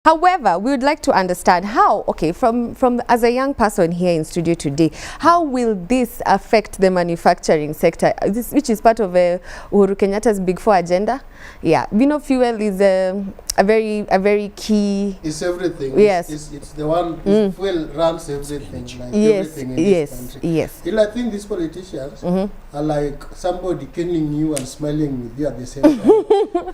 However, we would like to understand how, okay, from as a young person here in studio today, how will this affect the manufacturing sector, which is part of Uhuru Kenyatta's Big Four agenda? Yeah, we know fuel is a very key. It's everything. Yes, it's the one. Fuel runs everything. Like yes, everything in yes, this country. yes. Still, I think these politicians are like somebody killing you and smiling with you at the same time.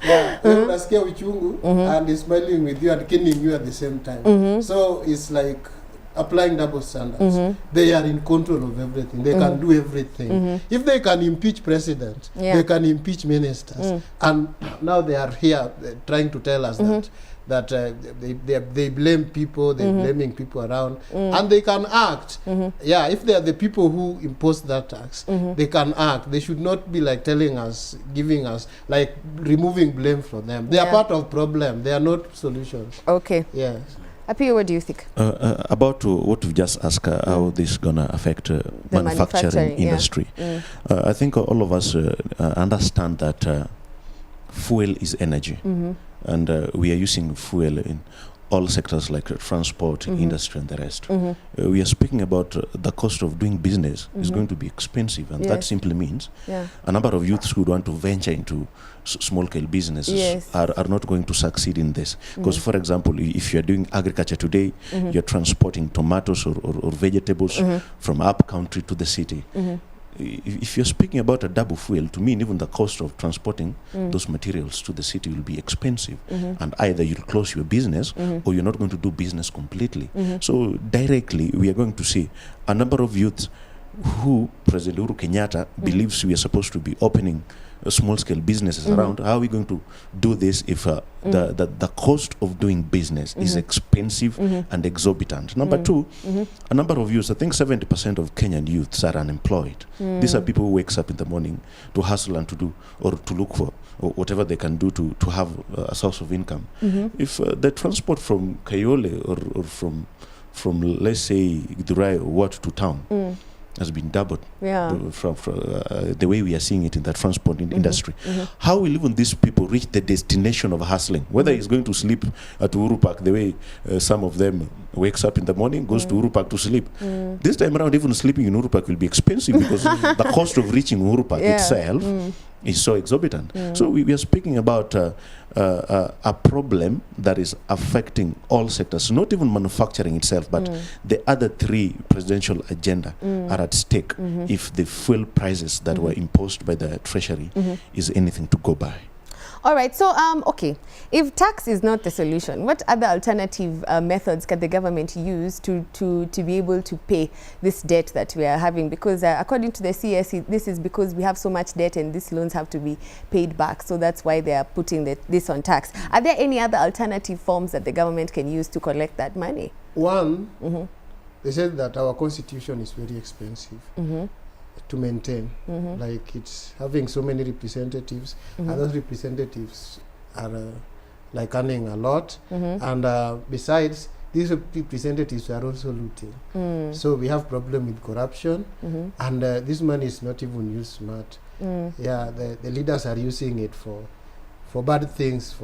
Yeah, unasikia uchungu and is smiling with you and killing you at the same time. So it's like applying double standards. They are in control of everything. They can do everything. If they can impeach president, they can impeach ministers. And now they are here trying to tell us that they blame people, they're blaming people around, and they can act. Yeah, if they are the people who impose that tax, they can act. They should not be like telling us, giving us, like removing blame from them. They are part of problem. They are not solutions. Okay. Yes. Api, what do you think? About what we've just asked, how this is going to affect the manufacturing industry. I think all of us understand that fuel is energy. And we are using fuel in all sectors like transport, industry, and the rest. We are speaking about the cost of doing business is going to be expensive, and that simply means a number of youths who want to venture into small-scale businesses are not going to succeed in this. Because, for example, if you're doing agriculture today, you're transporting tomatoes or vegetables from up country to the city. If you're speaking about a double fuel, to me, even the cost of transporting those materials to the city will be expensive. And either you'll close your business or you're not going to do business completely. So directly, we are going to see a number of youths who President Uhuru Kenyatta believes we are supposed to be opening small-scale businesses around. How are we going to do this if the cost of doing business is expensive and exorbitant? Number two, a number of youths, I think 70% of Kenyan youths are unemployed. These are people who wakes up in the morning to hustle and to do or to look for or whatever they can do to have a source of income. If the transport from Kayole or from let's say Githurai or what to town has been doubled from the way we are seeing it in the transport industry. How will even these people reach the destination of hustling? Whether he's going to sleep at Uhuru Park, the way some of them wakes up in the morning, goes to Uhuru Park to sleep. This time around, even sleeping in Uhuru Park will be expensive because the cost of reaching Uhuru Park itself is so exorbitant. So we are speaking about a problem that is affecting all sectors, not even manufacturing itself, but the other three presidential agenda are at stake if the fuel prices that were imposed by the Treasury is anything to go by. All right, so okay, if tax is not the solution, what other alternative methods can the government use to be able to pay this debt that we are having? Because according to the CSE, this is because we have so much debt and these loans have to be paid back. So that's why they are putting this on tax. Are there any other alternative forms that the government can use to collect that money? One, they said that our constitution is very expensive to maintain. Like it's having so many representatives, and those representatives are like earning a lot, and besides, these representatives are also looting. So we have problem with corruption, and this money is not even used smart. Yeah, the leaders are using it for bad things.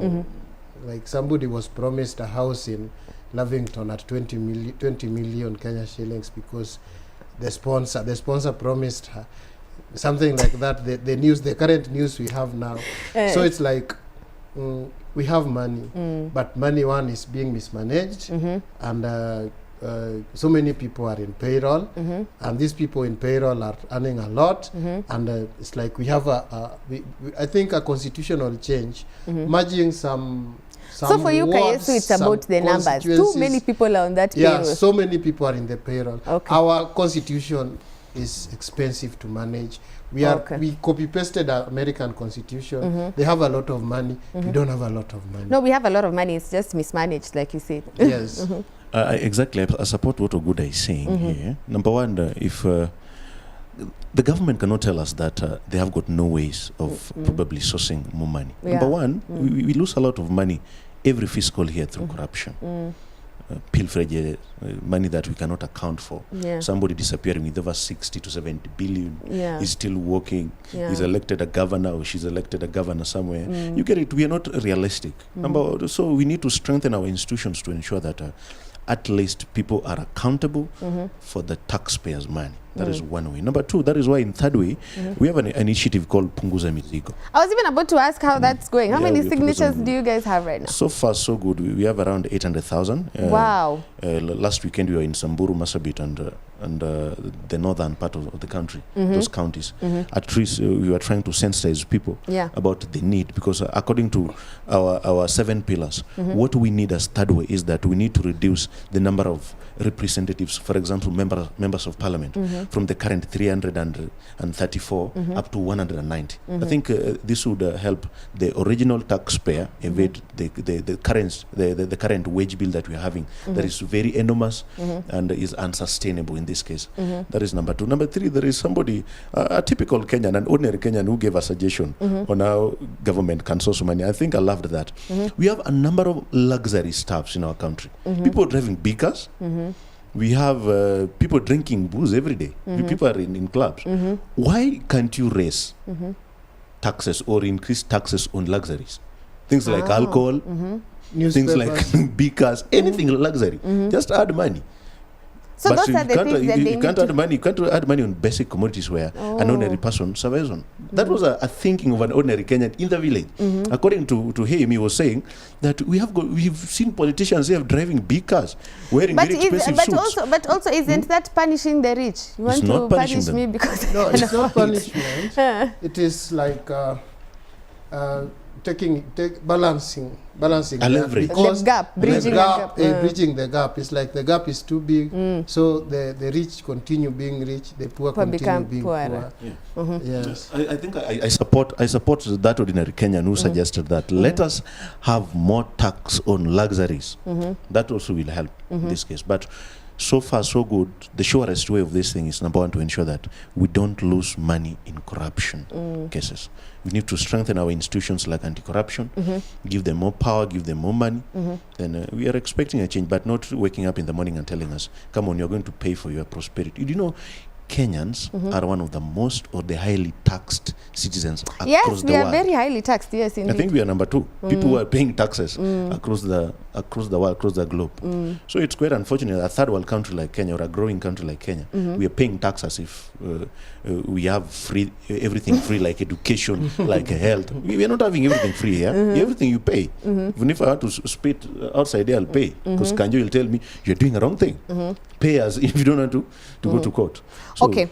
Like somebody was promised a house in Lavington at 20 million Kenya shillings because the sponsor promised her something like that. The current news we have now. So it's like we have money, but money is being mismanaged, and so many people are in payroll, and these people in payroll are earning a lot, and it's like we have I think a constitutional change, merging some. So for you, Kayesu, it's about the numbers. Too many people are on that payroll. Yeah, so many people are in the payroll. Our constitution is expensive to manage. We copy-pasted our American constitution. They have a lot of money. We don't have a lot of money. No, we have a lot of money. It's just mismanaged, like you said. Yes. Exactly. I support what Oguda is saying here. Number one, if the government cannot tell us that they have got no ways of probably sourcing more money. Number one, we lose a lot of money every fiscal year through corruption. pilferage, money that we cannot account for. Yeah. Somebody disappearing with over 60 to 70 billion is still working, Yeah. is elected a governor or she's elected a governor somewhere. You get it? We are not realistic. So we need to strengthen our institutions to ensure that at least people are accountable for the taxpayers' money. That is one way. Number two, that is why in third way, we have an initiative called Punguza Mizigo. I was even about to ask how that's going. How many signatures do you guys have right now? So far, so good. We have around 800,000. Wow. Last weekend, we were in Samburu, Masabit, and the northern part of the country, those counties. At least we were trying to sensitize people about the need, because according to our 7 pillars, what we need as third way is that we need to reduce the number of representatives, for example, members of parliament, from the current 334 up to 190. I think this would help the original taxpayer evade the current wage bill that we are having, that is very enormous and is unsustainable in this case. That is number two. Number three, there is somebody, a typical Kenyan, an ordinary Kenyan, who gave a suggestion on how government can source money. I think I loved that. We have a number of luxury stuffs in our country. People driving big cars. We have people drinking booze every day. People are in clubs. Why can't you raise taxes or increase taxes on luxuries? Things like alcohol, things like big cars, anything luxury. Just add money. So but those are the things that you can't add money. You can't add money on basic commodities where an ordinary person survives on. That was a thinking of an ordinary Kenyan in the village. According to him, he was saying that we've seen politicians here driving big cars, wearing very expensive suits. But also, isn't that punishing the rich? You want to punish me because no, it's not punishment. It is like balancing a leverage. Because the gap, bridging the gap. It's like the gap is too big, so the rich continue being rich, the poor continue being poor. Yes. I think I support that ordinary Kenyan who suggested that let us have more tax on luxuries. That also will help in this case. But so far, so good. The surest way of this thing is, number one, to ensure that we don't lose money in corruption cases. We need to strengthen our institutions like anti-corruption, give them more power, give them more money. Then we are expecting a change, but not waking up in the morning and telling us, come on, you're going to pay for your prosperity. You know, Kenyans are one of the most or the highly taxed citizens across the world. Yes, we are very highly taxed. Yes, indeed. I think we are number 2. People who are paying taxes across the world, across the globe. So it's quite unfortunate. A third world country like Kenya, or a growing country like Kenya, we are paying taxes if we have everything free, like education, like health. We are not having everything free here. Everything you pay. Even if I want to spit outside there, I'll pay. Because Kanjo will tell me, you're doing the wrong thing. Pay us if you don't want to go to court. So okay,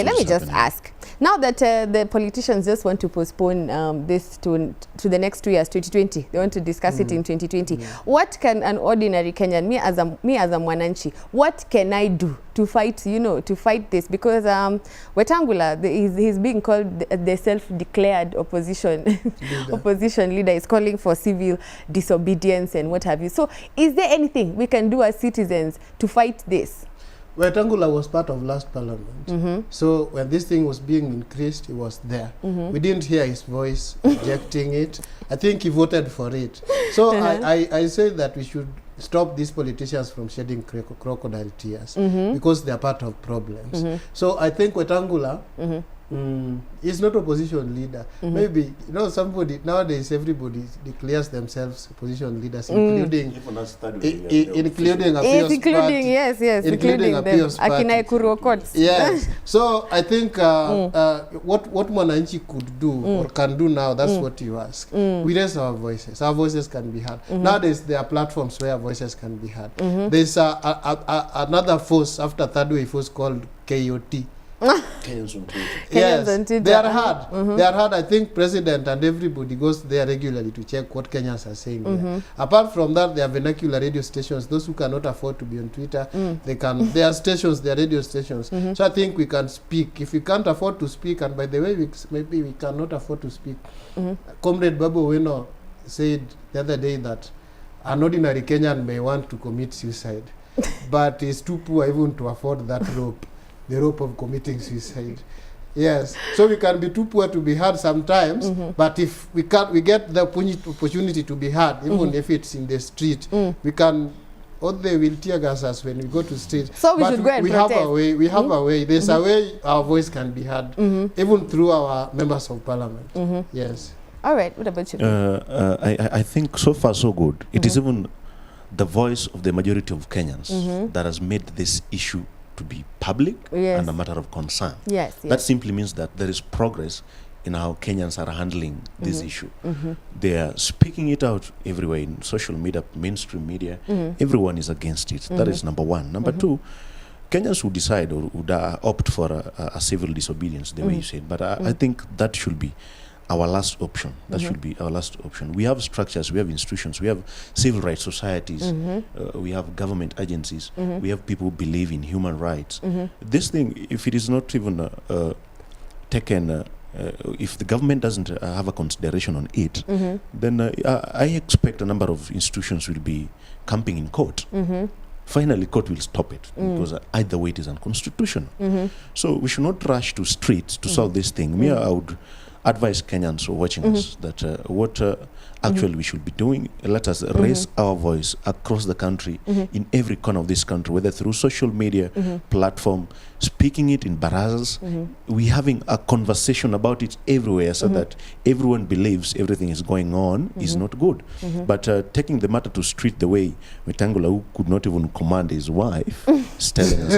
let me just ask. Now that the politicians just want to postpone this to the next 2 years, 2020, they want to discuss it in 2020. What can an ordinary Kenyan, me as a Mwananchi, what can I do to fight, to fight this? Because Wetangula, he's being called the self-declared opposition leader, is calling for civil disobedience and what have you. So is there anything we can do as citizens to fight this? Wetangula was part of last parliament. So when this thing was being increased, he was there. We didn't hear his voice rejecting it. I think he voted for it. So I say that we should stop these politicians from shedding crocodile tears because they are part of problems. So I think Wetangula is not opposition leader. Maybe, somebody, nowadays everybody declares themselves opposition leaders, including including appeals party. Yes. So I think what Mwananchi could do or can do now, that's what you ask. We raise our voices. Our voices can be heard. Nowadays there are platforms where voices can be heard. There's another force after third wave force called KOT. Yes, they are hard. They are hard. I think President and everybody goes there regularly to check what Kenyans are saying there. Apart from that, there are vernacular radio stations. Those who cannot afford to be on Twitter, they can. There are stations, there are radio stations. So I think we can speak. If we can't afford to speak, and by the way, maybe we cannot afford to speak. Comrade Babu Weno said the other day that an ordinary Kenyan may want to commit suicide, but is too poor even to afford that rope. The rope of committing suicide. Yes. So we can be too poor to be heard sometimes, but if we get the opportunity to be heard, even if it's in the street, we can or they will tear gas us when we go to street. So we should go and protest. Have a way. We have a way. There's a way our voice can be heard, even through our members of parliament. Yes. All right. What about you? I think so far so good. It is even the voice of the majority of Kenyans that has made this issue to be public and a matter of concern. Yes. That simply means that there is progress in how Kenyans are handling this issue. They are speaking it out everywhere in social media, mainstream media. Everyone is against it. That is number one. Number two, Kenyans would decide or would opt for a civil disobedience, the way you said. But I think that should be our last option. That should be our last option. We have structures, we have institutions, we have civil rights societies, we have government agencies, we have people who believe in human rights. This thing, if it is not even taken, if the government doesn't have a consideration on it, then I expect a number of institutions will be camping in court. Finally, court will stop it because either way it is unconstitutional. So we should not rush to streets to solve this thing. I would advise Kenyans who are watching us that what actually we should be doing, let us raise our voice across the country, in every corner of this country, whether through social media platform, speaking it in barazas, we having a conversation about it everywhere so that everyone believes everything is going on is not good. But taking the matter to street the way Wetangula, who could not even command his wife, is telling us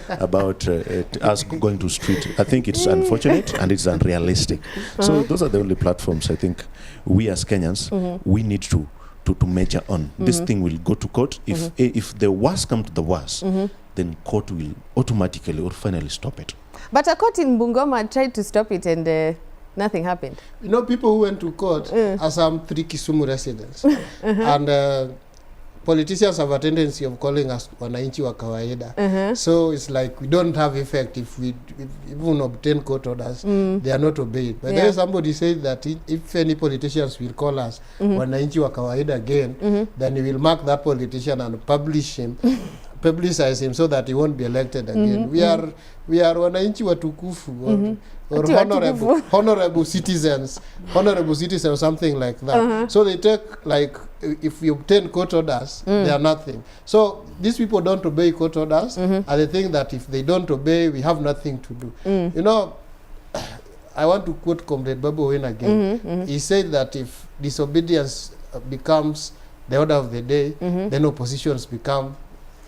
about us going to street, I think it's unfortunate and it's unrealistic. So those are the only platforms I think we as Kenyans, we need to measure on. This thing will go to court. If the worst come to the worst, then court will automatically or finally stop it. But a court in Bungoma tried to stop it and nothing happened. You know, people who went to court are some 3 Kisumu residents. And politicians have a tendency of calling us wananchi wa kawaida. So it's like we don't have effect if we even obtain court orders, they are not obeyed. But then somebody said that if any politicians will call us wananchi wa kawaida again, then we will mark that politician and publicize him so that he won't be elected again. We are wananchi watukufu or honorable citizens or something like that. So they take, like, if we obtain court orders, they are nothing. So these people don't obey court orders, and they think that if they don't obey, we have nothing to do. You know, I want to quote Comrade Babu Win again. He said that if disobedience becomes the order of the day, then oppositions become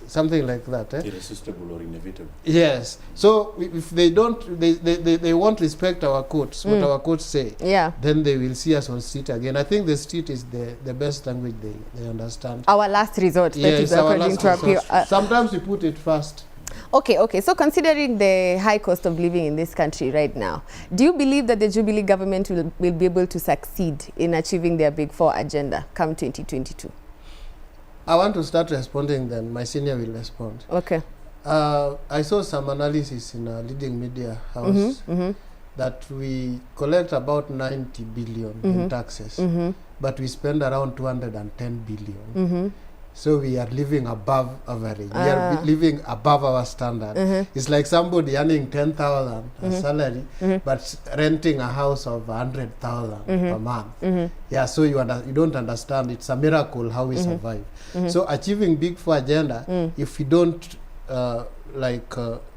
something like that. Irresistible or inevitable. Yes. So if they don't, they won't respect our courts, what our courts say, then they will see us on street again. I think the street is the best language they understand. Our last resort. Yes, our last resort. Sometimes we put it first. Okay. So considering the high cost of living in this country right now, do you believe that the Jubilee government will be able to succeed in achieving their Big Four agenda come 2022? I want to start responding, then my senior will respond. Okay. I saw some analysis in a leading media house that we collect about 90 billion in taxes, but we spend around 210 billion. So we are living above average. We are living above our standard. It's like somebody earning 10,000 as salary, but renting a house of 100,000 per month. Yeah, so you don't understand. It's a miracle how we survive. So achieving Big Four agenda, if we don't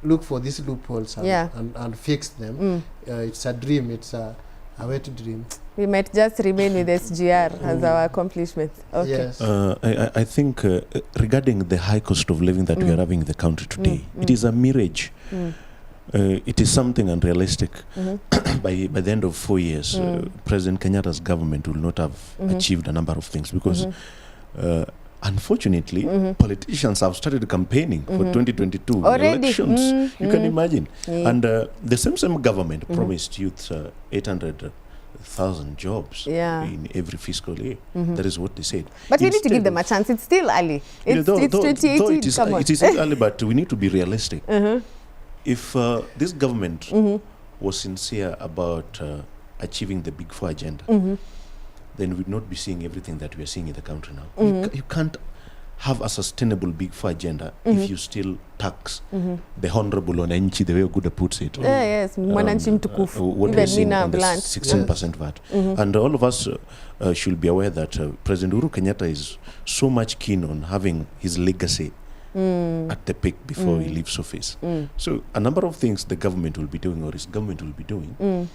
look for these loopholes and fix them, it's a dream. It's a wet dream. We might just remain with SGR as our accomplishment. Okay. Yes. I think regarding the high cost of living that we are having in the country today, it is a mirage. It is something unrealistic. By the end of 4 years, President Kenyatta's government will not have achieved a number of things because unfortunately, politicians have started campaigning for 2022 elections. You can imagine. And the same government promised youth 800,000 jobs in every fiscal year. That is what they said. But we need to give them a chance. It's still early. It's 2018. It is early, but we need to be realistic. If this government was sincere about achieving the Big Four agenda, then we'd not be seeing everything that we are seeing in the country now. You can't have a sustainable Big Four agenda if you still tax the honorable wananchi, the way Guda puts it. Yes, mwananchi mtukufu. What we're Even seeing Nina on the Blunt. 16% VAT. And all of us should be aware that President Uhuru Kenyatta is so much keen on having his legacy at the peak before he leaves office. So a number of things the government will be doing, or his government will be doing,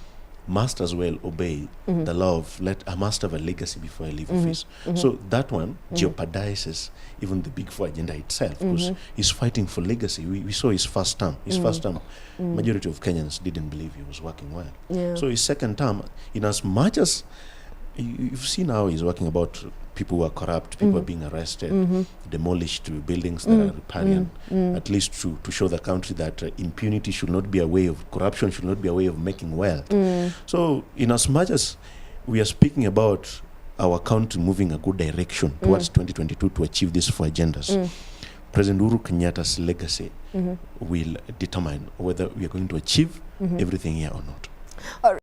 must as well obey the law of I must have a legacy before I leave office. So that one jeopardizes even the Big Four agenda itself, because he's fighting for legacy. We saw his first term. Majority of Kenyans didn't believe he was working well. So his second term, in as much as you've seen how he's working about people who are corrupt, people are being arrested, demolished buildings that are riparian, at least to show the country that impunity should not be a way of, corruption should not be a way of making wealth. So in as much as we are speaking about our country moving a good direction towards 2022 to achieve these 4 agendas, President Uhuru Kenyatta's legacy will determine whether we are going to achieve everything here or not.